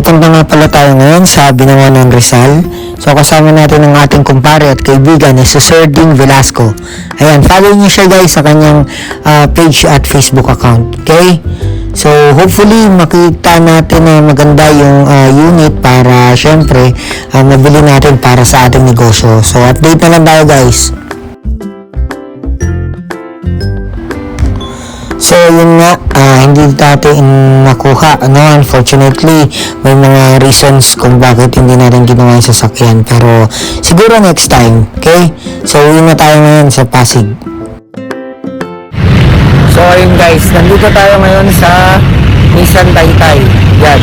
Papunta nga pala tayo ngayon sa Binangon ng Rizal. So kasama natin ang ating kumpare at kaibigan na si Sir Ding Velasco. Ayan, follow niyo siya guys sa kanyang page at Facebook account. Okay? So hopefully makita natin na maganda yung unit para syempre mabili natin para sa ating negosyo. So update na lang tayo guys. So yun nga, hindi natin nakuha, unfortunately may mga reasons kung bakit hindi natin ginawa yung sasakyan, pero siguro next time, okay? So yun na tayo ngayon sa Pasig. So ayun guys, nandito tayo ngayon sa Nissan Taytay. Yan,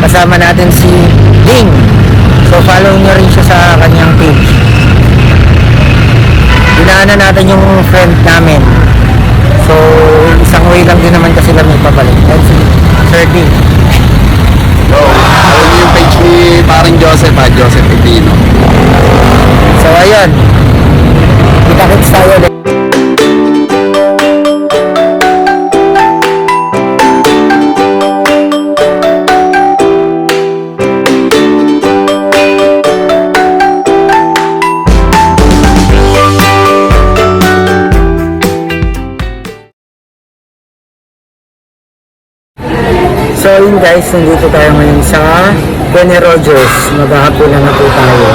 kasama natin si Ding. So follow nyo rin siya sa kanyang page. Dinaanan natin yung friend namin. So, isang way lang din naman kasi kami pabalik. Yan si Sir D. So, ayun yung page ni paring Joseph, Joseph Pipino. So, ayun. Kita-kits tayo ulit. So yun guys, nandito tayo ngayon sa Kenny Rogers. Maghahapunan na po tayo.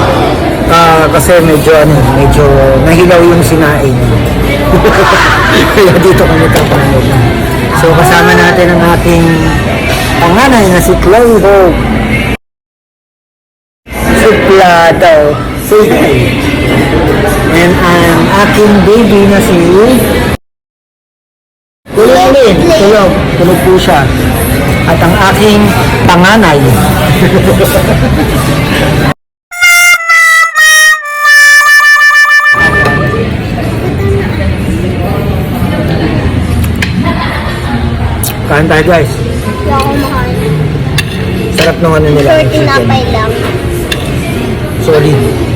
Kasi medyo nahilaw yung sinain. Kaya dito kami kakain. So kasama natin ang ating panganay na si Chloe Hope. Suplado. Sige. And ang aking baby na si Kulawin. Tulog po siya. At ang aking panganay. Kain tayo guys. Hindi ako makain. Sarap ng ano nila. Short tinapay lang. Solid.